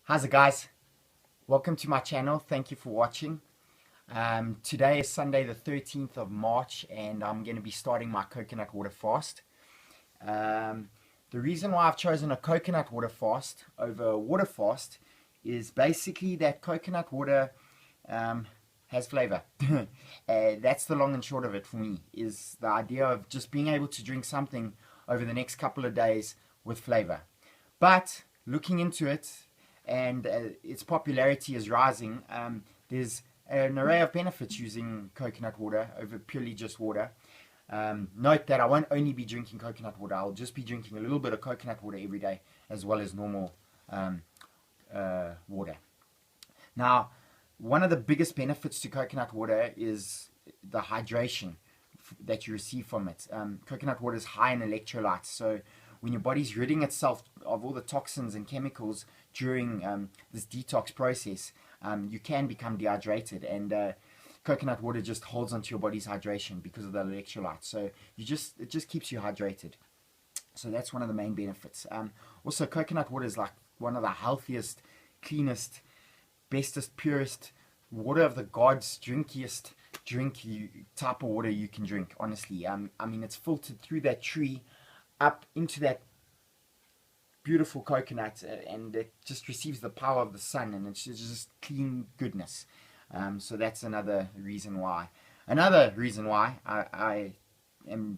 How's it, guys? Welcome to my channel. Thank you for watching. Today is Sunday the 13th of March and I'm going to be starting my coconut water fast. Um, the reason why I've chosen a coconut water fast over a water fast is basically that coconut water um, has flavor. That's the long and short of it for me, is the idea of just being able to drink something over the next couple of days with flavor. But looking into it, and its popularity is rising, there's an array of benefits using coconut water over purely just water. Note that I won't only be drinking coconut water, I'll just be drinking a little bit of coconut water every day as well as normal water. Now, one of the biggest benefits to coconut water is the hydration that you receive from it. Coconut water is high in electrolytes, so when your body's ridding itself of all the toxins and chemicals during this detox process, you can become dehydrated, and coconut water just holds onto your body's hydration because of the electrolytes. So it just keeps you hydrated. So that's one of the main benefits. Also, coconut water is like one of the healthiest, cleanest, bestest, purest water of the gods, drinkiest type of water you can drink, honestly. I mean, it's filtered through that tree up into that beautiful coconut, and it just receives the power of the sun, and it's just clean goodness. So that's another reason why. Another reason why I am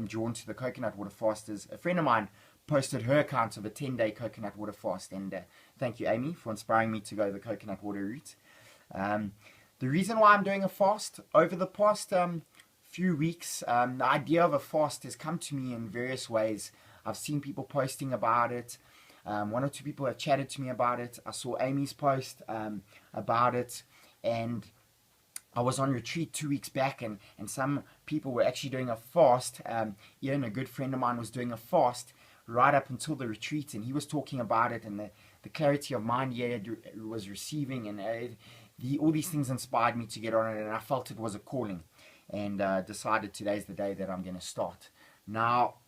drawn to the coconut water fast is a friend of mine posted her account of a 10-day coconut water fast, and thank you, Amy, for inspiring me to go the coconut water route. The reason why I'm doing a fast over the past few weeks, the idea of a fast has come to me in various ways. I've seen people posting about it. One or two people have chatted to me about it. I saw Amy's post about it, and I was on retreat 2 weeks back, and some people were actually doing a fast. Ian, a good friend of mine, was doing a fast right up until the retreat, and he was talking about it and the clarity of mind he was receiving, and all these things inspired me to get on it, and I felt it was a calling, and decided today's the day that I'm going to start. Now,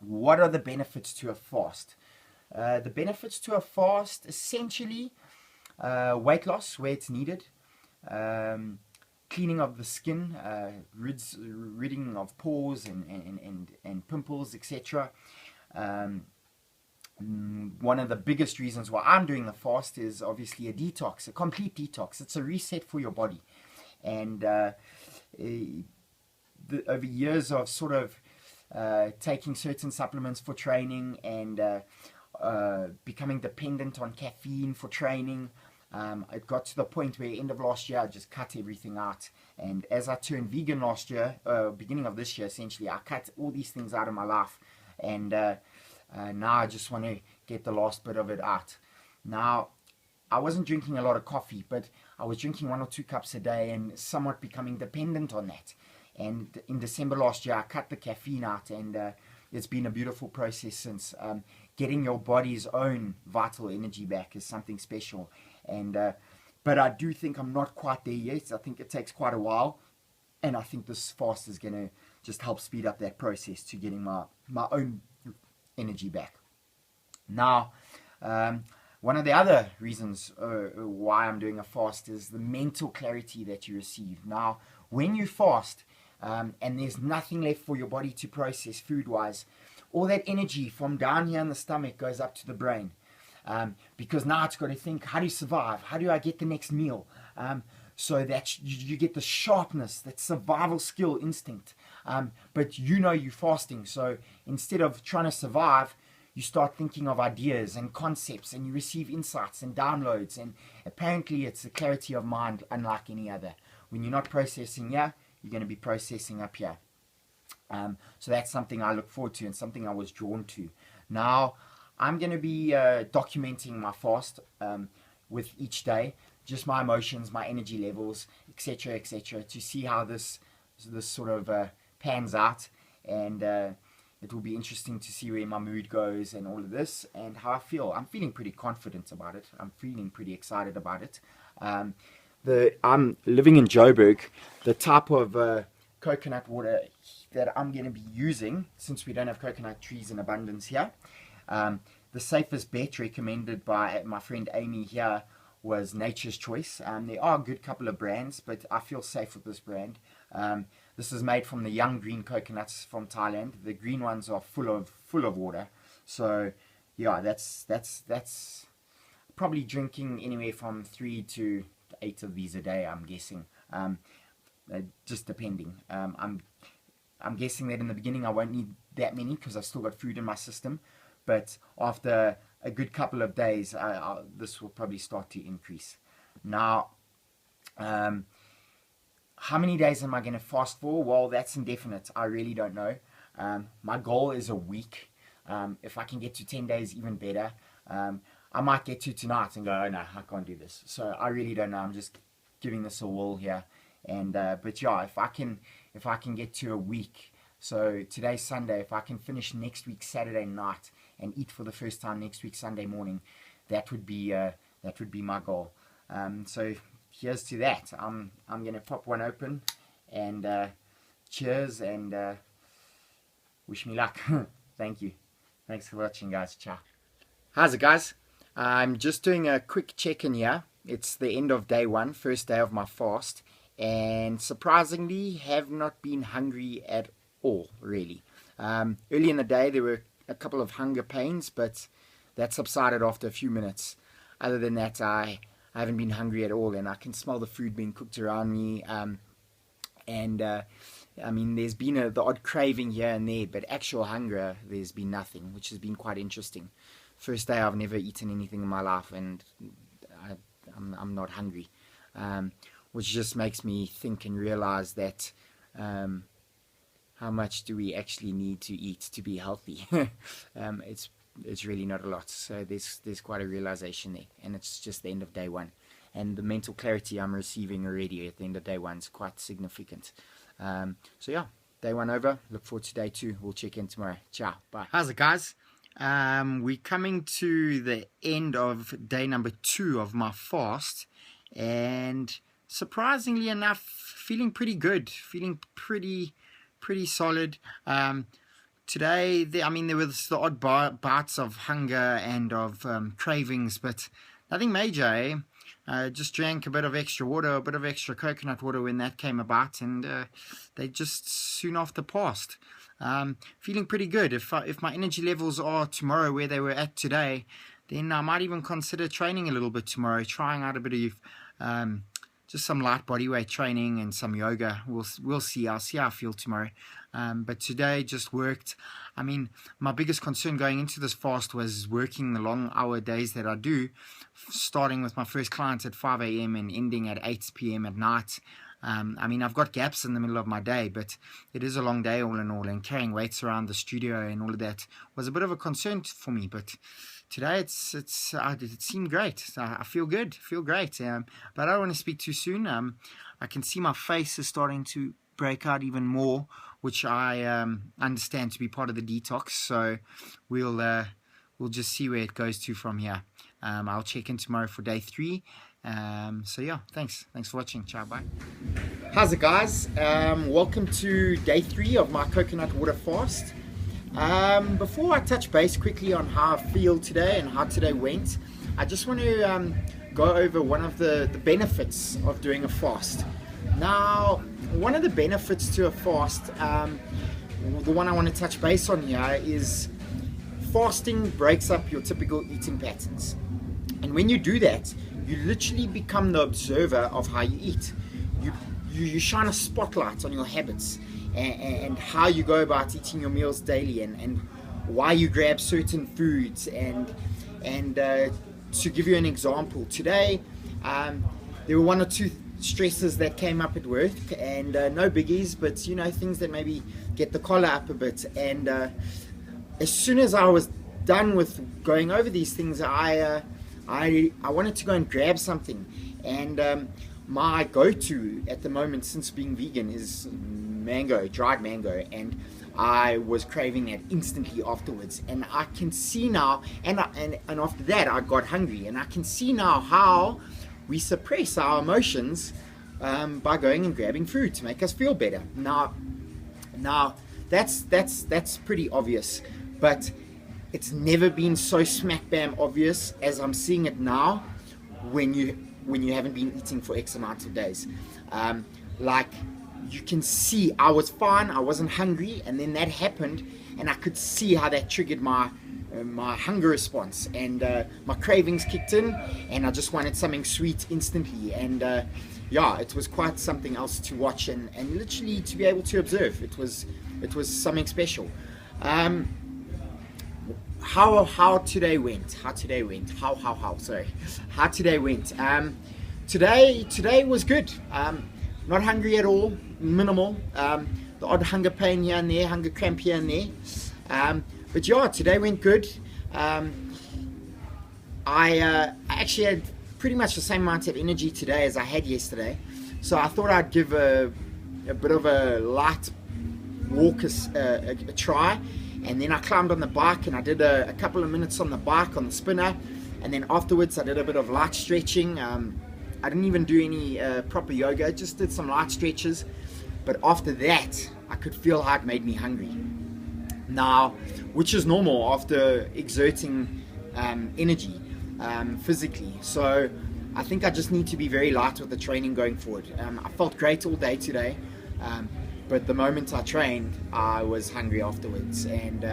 what are the benefits to a fast? The benefits to a fast, essentially, weight loss where it's needed, cleaning of the skin, ridding of pores and pimples, etc. One of the biggest reasons why I'm doing the fast is obviously a detox, a complete detox. It's a reset for your body. And over years of sort of taking certain supplements for training and becoming dependent on caffeine for training, it got to the point where end of last year I just cut everything out. And as I turned vegan last year, beginning of this year essentially, I cut all these things out of my life, and now I just want to get the last bit of it out. Now, I wasn't drinking a lot of coffee, but I was drinking 1 or 2 cups a day and somewhat becoming dependent on that. And in December last year, I cut the caffeine out, and it's been a beautiful process since. Getting your body's own vital energy back is something special. And but I do think I'm not quite there yet. I think it takes quite a while, and I think this fast is going to just help speed up that process to getting my own energy back. Now, one of the other reasons why I'm doing a fast is the mental clarity that you receive. Now, when you fast, and there's nothing left for your body to process food-wise, all that energy from down here in the stomach goes up to the brain. Because now it's got to think, how do you survive? How do I get the next meal? So that you get the sharpness, that survival skill instinct. But you know you're fasting, so instead of trying to survive, you start thinking of ideas and concepts, and you receive insights and downloads, and apparently it's a clarity of mind unlike any other. When you're not processing here, you're going to be processing up here. So that's something I look forward to and something I was drawn to. Now, I'm going to be documenting my fast with each day, just my emotions, my energy levels, etc., to see how this sort of pans out, and it will be interesting to see where my mood goes and all of this, and how I feel. I'm feeling pretty confident about it. I'm feeling pretty excited about it. I'm living in Joburg. The type of coconut water that I'm going to be using, since we don't have coconut trees in abundance here, the safest bet recommended by my friend Amy here was Nature's Choice. There are a good couple of brands, but I feel safe with this brand. This is made from the young green coconuts from Thailand. The green ones are full of water. So yeah, that's probably drinking anywhere from 3 to 8 of these a day, I'm guessing. Just depending. I'm guessing that in the beginning I won't need that many because I've still got food in my system. But after a good couple of days, this will probably start to increase. Now, how many days am I going to fast for? Well, that's indefinite. I really don't know. My goal is a week. If I can get to 10 days, even better. I might get to tonight and go, oh no, I can't do this. So I really don't know. I'm just giving this a whirl here. And but yeah, if I can get to a week. So today's Sunday. If I can finish next week Saturday night and eat for the first time next week Sunday morning, that would be my goal. So here's to that. I'm gonna pop one open and cheers and wish me luck. Thank you. Thanks for watching, guys. Ciao. How's it, guys? I'm just doing a quick check-in here. It's the end of day 1, first day of my fast, and surprisingly have not been hungry at all, really. Early in the day there were a couple of hunger pains, but that subsided after a few minutes. Other than that, I haven't been hungry at all, and I can smell the food being cooked around me. I mean, there's been the odd craving here and there, but actual hunger, there's been nothing, which has been quite interesting. First day I've never eaten anything in my life, and I'm not hungry, which just makes me think and realize that how much do we actually need to eat to be healthy? It's really not a lot. So there's quite a realization there, and it's just the end of day 1, and the mental clarity I'm receiving already at the end of day 1 is quite significant. So yeah, day 1 over. Look forward to day 2. We'll check in tomorrow. Ciao. Bye. How's it, guys? We're coming to the end of day number 2 of my fast, and surprisingly enough, feeling pretty good, feeling pretty solid. Today, there was the odd bouts of hunger and of cravings, but nothing major, eh? Just drank a bit of extra water, a bit of extra coconut water when that came about, and they just soon after passed. Feeling pretty good. If my energy levels are tomorrow where they were at today, then I might even consider training a little bit tomorrow, trying out a bit of just some light body weight training and some yoga. We'll see. I'll see how I feel tomorrow. But today just worked. I mean, my biggest concern going into this fast was working the long hour days that I do, starting with my first clients at 5 a.m. and ending at 8 p.m. at night. I mean, I've got gaps in the middle of my day, but it is a long day all in all, and carrying weights around the studio and all of that was a bit of a concern for me. But today it seemed great. I feel good, feel great. But I don't want to speak too soon. I can see my face is starting to break out even more, which I understand to be part of the detox. So we'll just see where it goes to from here. I'll check in tomorrow for day 3. So yeah, thanks for watching. Ciao, bye. How's it, guys? Welcome to day 3 of my coconut water fast. Before I touch base quickly on how I feel today and how today went, I just want to go over one of the benefits of doing a fast. Now, one of the benefits to a fast, the one I want to touch base on here, is fasting breaks up your typical eating patterns. And when you do that, you literally become the observer of how you eat. You shine a spotlight on your habits and how you go about eating your meals daily, and why you grab certain foods. And to give you an example, today there were 1 or 2 stresses that came up at work, and no biggies, but things that maybe get the collar up a bit. And as soon as I was done with going over these things, I wanted to go and grab something. And my go-to at the moment, since being vegan, is mango, dried mango, and I was craving it instantly afterwards. And I can see now, and after that I got hungry, and I can see now how we suppress our emotions by going and grabbing food to make us feel better. Now that's pretty obvious, but it's never been so smack bam obvious as I'm seeing it now when you haven't been eating for X amount of days. Like, you can see I was fine, I wasn't hungry, and then that happened, and I could see how that triggered my hunger response, and my cravings kicked in, and I just wanted something sweet instantly. And yeah, it was quite something else to watch and literally to be able to observe. It was something special. How today went. Today was good. Not hungry at all, minimal. The odd hunger pain here and there, hunger cramp here and there. But yeah, today went good. I actually had pretty much the same amount of energy today as I had yesterday. So I thought I'd give a bit of a light walk a try. And then I climbed on the bike and I did a couple of minutes on the bike, on the spinner. And then afterwards I did a bit of light stretching. I didn't even do any proper yoga, just did some light stretches. But after that, I could feel how it made me hungry. Now, which is normal after exerting energy physically. So I think I just need to be very light with the training going forward. I felt great all day today. But the moment I trained, I was hungry afterwards, and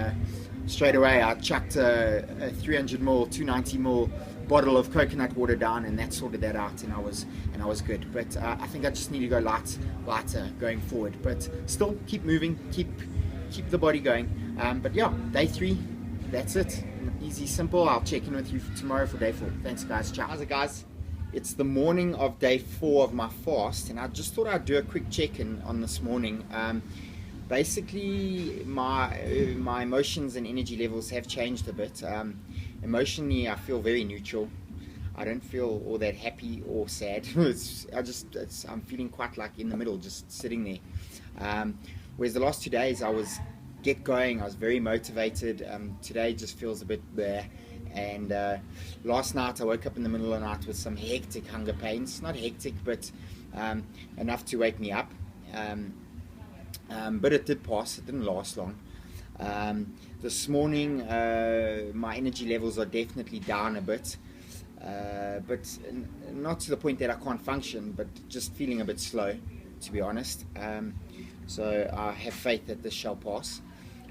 straight away I chucked a 300ml, 290ml bottle of coconut water down, and that sorted that out, and I was good. But I think I just need to go lighter going forward. But still, keep moving, keep the body going. But yeah, day 3, that's it. Easy, simple. I'll check in with you tomorrow for day 4. Thanks, guys. Ciao. How's it, guys? It's the morning of day 4 of my fast, and I just thought I'd do a quick check-in on this morning. Basically, my emotions and energy levels have changed a bit. Emotionally, I feel very neutral. I don't feel all that happy or sad. I'm feeling quite like in the middle, just sitting there. Whereas the last 2 days, I was get going. I was very motivated. Today just feels a bit bleh. And last night I woke up in the middle of the night with some hectic hunger pains. Not hectic, but enough to wake me up. But it did pass. It didn't last long. This morning my energy levels are definitely down a bit, but not to the point that I can't function, but just feeling a bit slow, to be honest. So I have faith that this shall pass.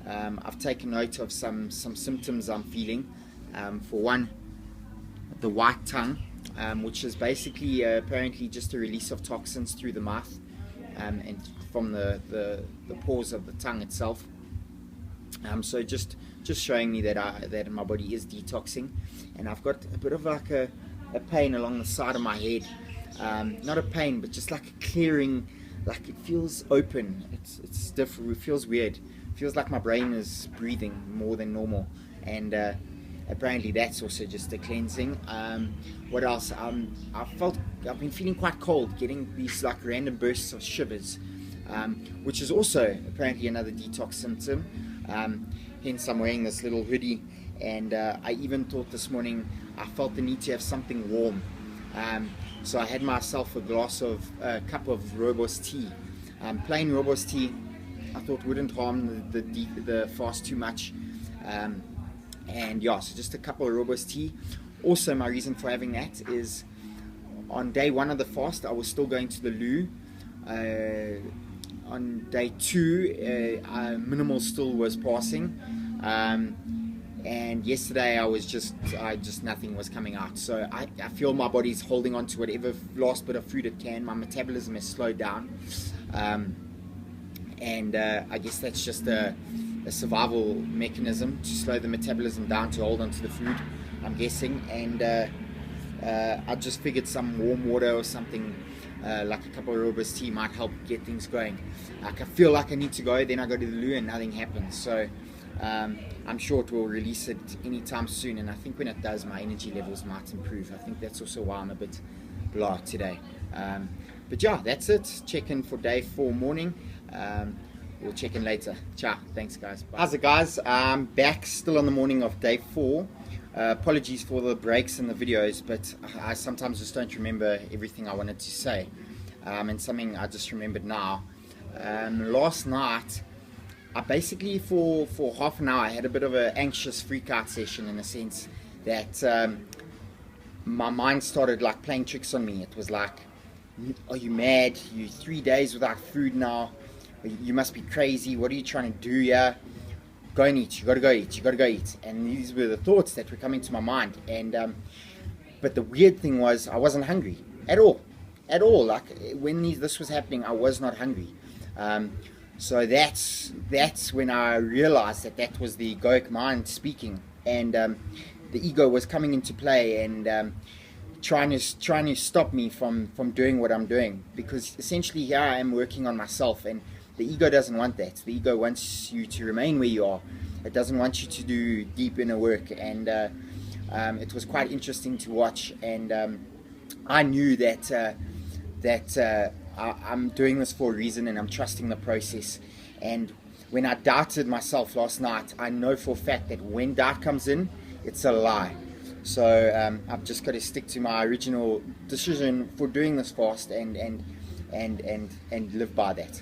I've taken note of some symptoms I'm feeling. For one, the white tongue, which is basically apparently just a release of toxins through the mouth and from the pores of the tongue itself. So just showing me that my body is detoxing, and I've got a bit of like a pain along the side of my head. Not a pain, but just like a clearing, like it feels open. It's different. It feels weird. It feels like my brain is breathing more than normal, and apparently that's also just a cleansing. What else? I've been feeling quite cold, getting these like random bursts of shivers, which is also apparently another detox symptom. Hence I'm wearing this little hoodie, and I even thought this morning I felt the need to have something warm. So I had myself a cup of rooibos tea. Plain rooibos tea I thought wouldn't harm the fast too much. And yeah, so just a couple of rooibos tea. Also, my reason for having that is on day 1 of the fast, I was still going to the loo. On day 2, minimal still was passing. And yesterday I just nothing was coming out. So I feel my body's holding on to whatever last bit of food it can. My metabolism has slowed down. And I guess that's just a survival mechanism to slow the metabolism down to hold on to the food, I'm guessing. And I just figured some warm water or something like a couple of rooibos tea might help get things going. Like I feel like I need to go, then I go to the loo and nothing happens. So I'm sure it will release it anytime soon, and I think when it does, my energy levels might improve. I think that's also why I'm a bit blah today. But yeah, that's it. Check in for day 4 morning. We'll check in later. Ciao. Thanks, guys. Bye. How's it, guys? I'm back still on the morning of day 4. Apologies for the breaks in the videos, but I sometimes just don't remember everything I wanted to say. And something I just remembered now. Last night I basically for half an hour I had a bit of an anxious freak out session, in a sense that my mind started like playing tricks on me. It was like, are you mad? You 3 days without food now. You must be crazy. What are you trying to do here? Go and eat. You got to go eat. You got to go eat. And these were the thoughts that were coming to my mind. And but the weird thing was, I wasn't hungry at all. Like when this was happening, I was not hungry. So that's when I realized that was the egoic mind speaking, and the ego was coming into play and trying to stop me from doing what I'm doing, because essentially here I am working on myself, and the ego doesn't want that. The ego wants you to remain where you are. It doesn't want you to do deep inner work, and it was quite interesting to watch. And I knew that I'm doing this for a reason, and I'm trusting the process. And when I doubted myself last night, I know for a fact that when doubt comes in, it's a lie. So I've just got to stick to my original decision for doing this fast and live by that.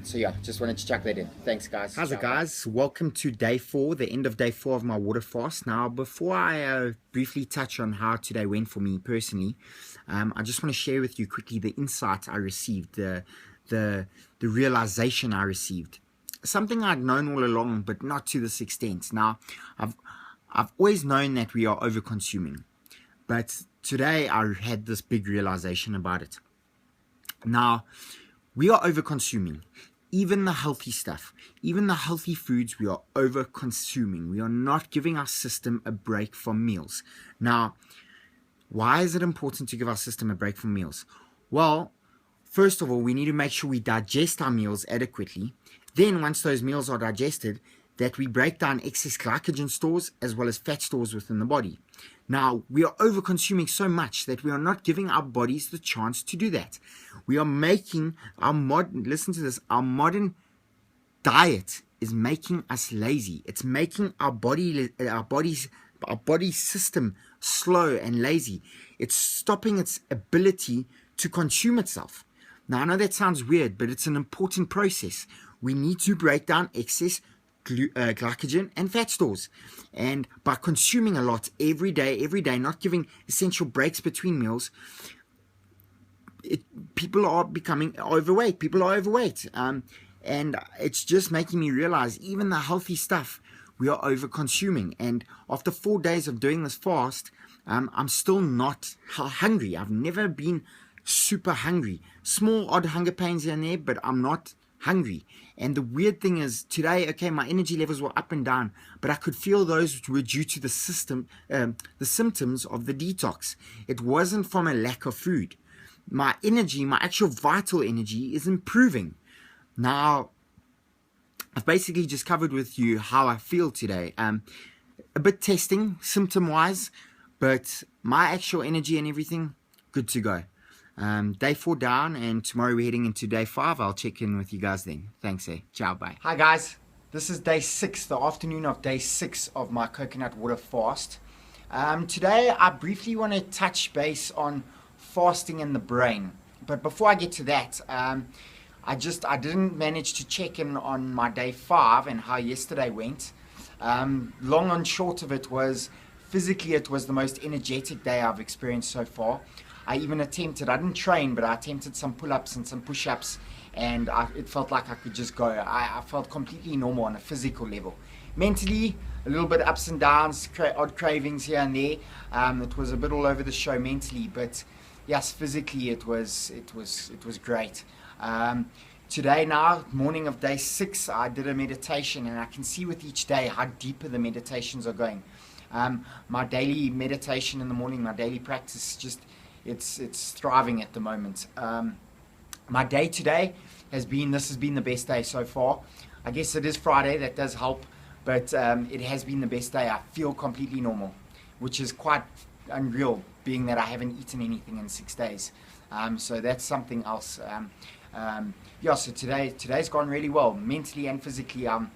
So yeah, just wanted to chuck that in. Thanks, guys. How's it, guys? Welcome to day 4, the end of day 4 of my water fast. Now, before I briefly touch on how today went for me personally, I just want to share with you quickly the insight I received, the realization I received. Something I'd known all along, but not to this extent. Now, I've always known that we are over-consuming, but today I had this big realization about it. Now, we are over-consuming. Even the healthy stuff, even the healthy foods, we are over-consuming. We are not giving our system a break from meals. Now, why is it important to give our system a break from meals? Well, first of all, we need to make sure we digest our meals adequately. Then, once those meals are digested, that we break down excess glycogen stores as well as fat stores within the body. Now, we are over-consuming so much that we are not giving our bodies the chance to do that. We are making our modern diet is making us lazy. It's making our body system slow and lazy. It's stopping its ability to consume itself. Now, I know that sounds weird, but it's an important process. We need to break down excess glycogen and fat stores, and by consuming a lot every day, not giving essential breaks between meals, people are becoming overweight. And it's just making me realize even the healthy stuff we are over consuming. And after 4 days of doing this fast, I'm still not hungry. I've never been super hungry. Small odd hunger pains here and there, but I'm not hungry. And the weird thing is, today, okay, my energy levels were up and down, but I could feel those were due to the symptoms of the detox. It wasn't from a lack of food. My energy, my actual vital energy, is improving. Now, I've basically just covered with you how I feel today. A bit testing, symptom-wise, but my actual energy and everything, good to go. Day 4 down, and tomorrow we're heading into day 5. I'll check in with you guys then. Thanks, ciao, bye. Hi guys, this is day 6, the afternoon of day 6 of my coconut water fast. Today I briefly want to touch base on fasting in the brain, but before I get to that, I didn't manage to check in on my day 5 and how yesterday went. Long and short of it was, physically it was the most energetic day I've experienced so far. I even attempted, I didn't train, but I attempted some pull-ups and some push-ups, and it felt like I could just go. I felt completely normal on a physical level. Mentally, a little bit ups and downs, odd cravings here and there. It was a bit all over the show mentally, but yes, physically it was great. Today now, morning of day 6, I did a meditation, and I can see with each day how deeper the meditations are going. My daily meditation in the morning, my daily practice, it's thriving at the moment. My day today has been the best day so far. I guess it is Friday, that does help, but it has been the best day. I feel completely normal, which is quite unreal, being that I haven't eaten anything in 6 days. So that's something else. So today's gone really well, mentally and physically. I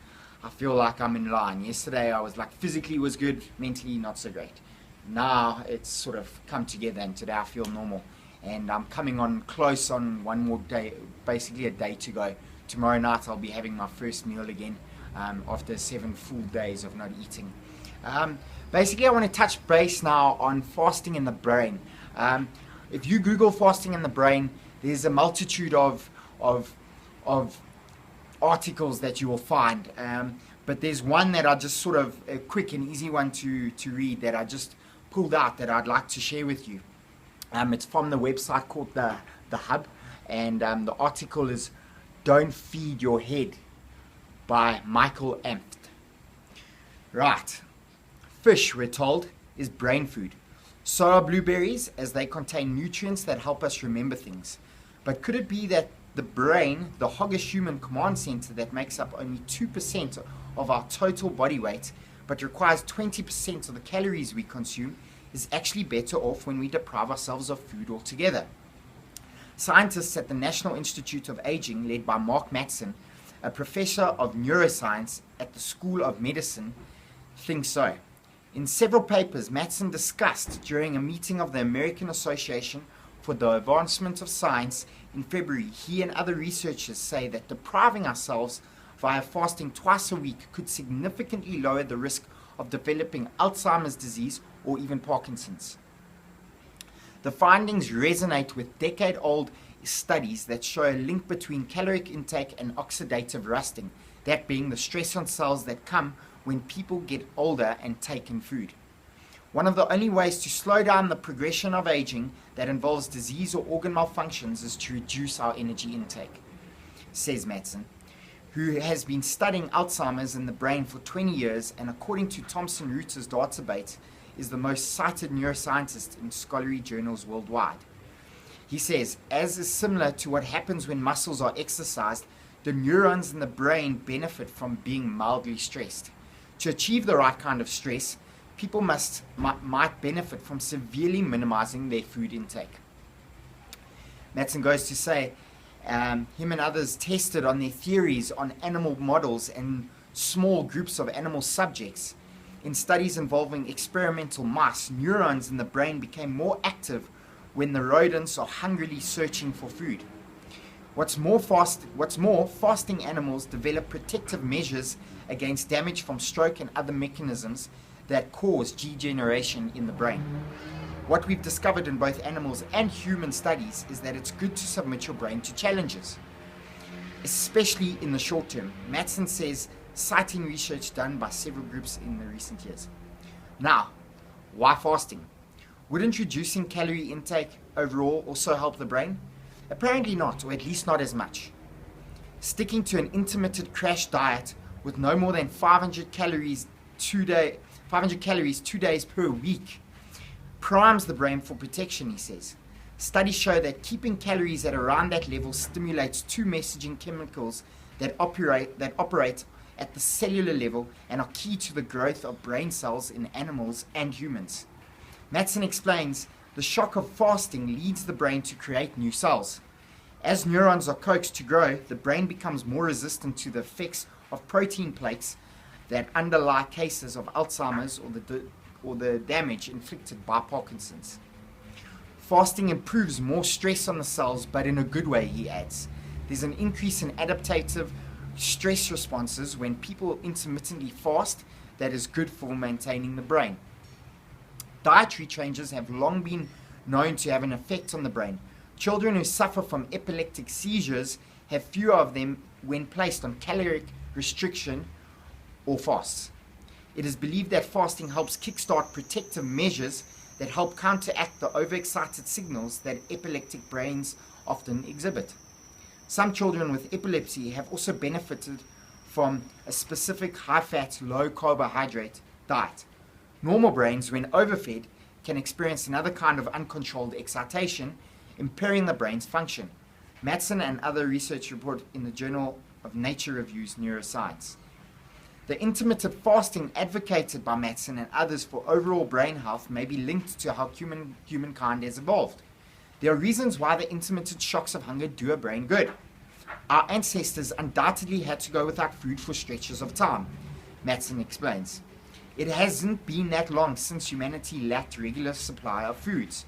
feel like I'm in line. Yesterday I was like, physically was good, mentally not so great. Now it's sort of come together, and today I feel normal, and I'm coming on close on one more day, basically a day to go tomorrow night I'll be having my first meal again after 7 full days of not eating. Basically, I want to touch base now on fasting in the brain. If you Google fasting in the brain, there's a multitude of articles that you will find. But there's one that I just sort of, a quick and easy one to read that I just pulled out that I'd like to share with you. It's from the website called The Hub, and the article is Don't Feed Your Head by Michael Amft. Right. Fish, we're told, is brain food. So are blueberries, as they contain nutrients that help us remember things. But could it be that the brain, the hoggish human command center that makes up only 2% of our total body weight, but requires 20% of the calories we consume, is actually better off when we deprive ourselves of food altogether? Scientists at the National Institute of Aging, led by Mark Mattson, a professor of neuroscience at the School of Medicine, think so. In several papers, Mattson discussed during a meeting of the American Association for the Advancement of Science in February, he and other researchers say that depriving ourselves via fasting twice a week could significantly lower the risk of developing Alzheimer's disease or even Parkinson's. The findings resonate with decade-old studies that show a link between caloric intake and oxidative rusting, that being the stress on cells that come when people get older and take in food. One of the only ways to slow down the progression of aging that involves disease or organ malfunctions is to reduce our energy intake, says Mattson, who has been studying Alzheimer's in the brain for 20 years and, according to Thomson Reuters database, is the most cited neuroscientist in scholarly journals worldwide. He says, as is similar to what happens when muscles are exercised, the neurons in the brain benefit from being mildly stressed. To achieve the right kind of stress, people might benefit from severely minimizing their food intake. Mattson goes to say, him and others tested on their theories on animal models and small groups of animal subjects. In studies involving experimental mice, neurons in the brain became more active when the rodents are hungrily searching for food. What's more, fasting animals develop protective measures against damage from stroke and other mechanisms that cause degeneration in the brain. What we've discovered in both animals and human studies is that it's good to submit your brain to challenges, especially in the short term, Mattson says, citing research done by several groups in the recent years. Now, why fasting? Wouldn't reducing calorie intake overall also help the brain? Apparently not, or at least not as much. Sticking to an intermittent crash diet with no more than 500 calories 2 days per week primes the brain for protection, he says. Studies show that keeping calories at around that level stimulates two messaging chemicals that operate at the cellular level and are key to the growth of brain cells in animals and humans. Mattson explains, the shock of fasting leads the brain to create new cells. As neurons are coaxed to grow, the brain becomes more resistant to the effects of protein plaques that underlie cases of Alzheimer's or the damage inflicted by Parkinson's. Fasting improves more stress on the cells, but in a good way, he adds. There's an increase in adaptive stress responses when people intermittently fast that is good for maintaining the brain. Dietary changes have long been known to have an effect on the brain. Children who suffer from epileptic seizures have fewer of them when placed on caloric restriction or fasts. It is believed that fasting helps kickstart protective measures that help counteract the overexcited signals that epileptic brains often exhibit. Some children with epilepsy have also benefited from a specific high-fat, low-carbohydrate diet. Normal brains, when overfed, can experience another kind of uncontrolled excitation, impairing the brain's function. Mattson and other research report in the Journal of Nature Reviews Neuroscience. The intermittent fasting advocated by Mattson and others for overall brain health may be linked to how humankind has evolved. There are reasons why the intermittent shocks of hunger do a brain good. Our ancestors undoubtedly had to go without food for stretches of time, Mattson explains. It hasn't been that long since humanity lacked regular supply of foods.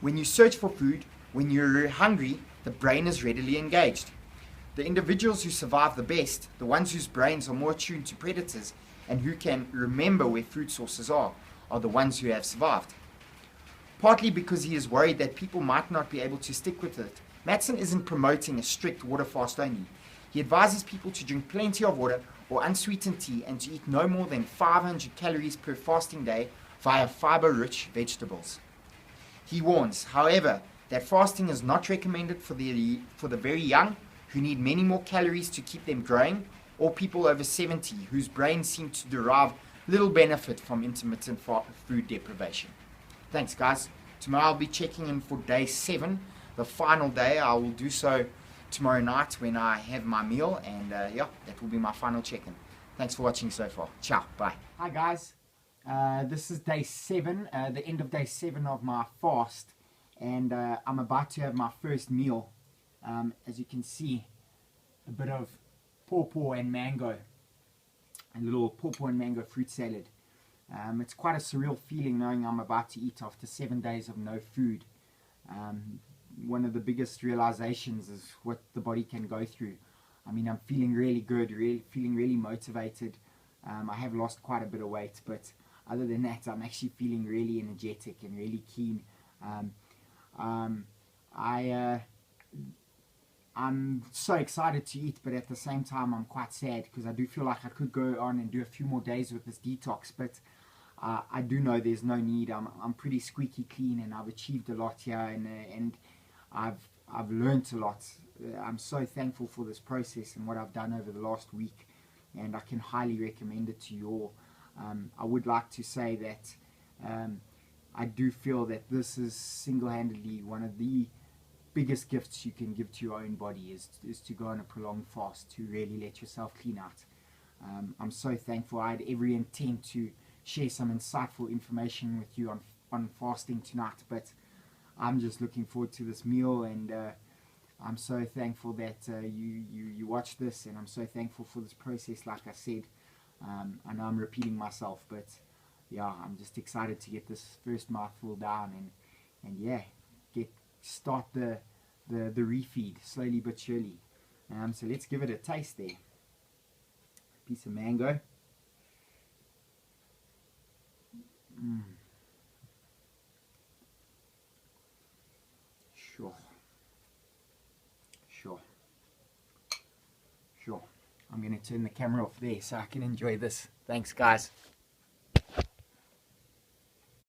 When you search for food, when you're hungry, the brain is readily engaged. The individuals who survive the best, the ones whose brains are more attuned to predators and who can remember where food sources are the ones who have survived. Partly because he is worried that people might not be able to stick with it, Matson isn't promoting a strict water fast only. He advises people to drink plenty of water or unsweetened tea and to eat no more than 500 calories per fasting day via fiber-rich vegetables. He warns, however, that fasting is not recommended for the very young, who need many more calories to keep them growing, or people over 70 whose brains seem to derive little benefit from intermittent food deprivation. Thanks, guys. Tomorrow I'll be checking in for day 7, the final day. I will do so tomorrow night when I have my meal, and yeah, that will be my final check-in. Thanks for watching so far. Ciao. Bye. Hi, guys. This is day 7, the end of day 7 of my fast, and I'm about to have my first meal. As you can see, a bit of pawpaw and mango, a little pawpaw and mango fruit salad. It's quite a surreal feeling knowing I'm about to eat after 7 days of no food. One of the biggest realizations is what the body can go through. I mean, I'm feeling really good, feeling really motivated. I have lost quite a bit of weight, but other than that, I'm actually feeling really energetic and really keen. I'm so excited to eat, but at the same time I'm quite sad because I do feel like I could go on and do a few more days with this detox, but I do know there's no need. I'm pretty squeaky clean, and I've achieved a lot here, and I've learned a lot. I'm so thankful for this process and what I've done over the last week, and I can highly recommend it to you all. I would like to say that I do feel that this is single-handedly one of the biggest gifts you can give to your own body, is to go on a prolonged fast, to really let yourself clean out. I'm so thankful. I had every intent to share some insightful information with you on fasting tonight, but I'm just looking forward to this meal, and I'm so thankful that you watched this, and I'm so thankful for this process. Like I said, I know I'm repeating myself, but yeah, I'm just excited to get this first mouthful down, and yeah, start the refeed slowly but surely. So let's give it a taste there. Piece of mango. Sure. I'm going to turn the camera off there so I can enjoy this. Thanks, guys.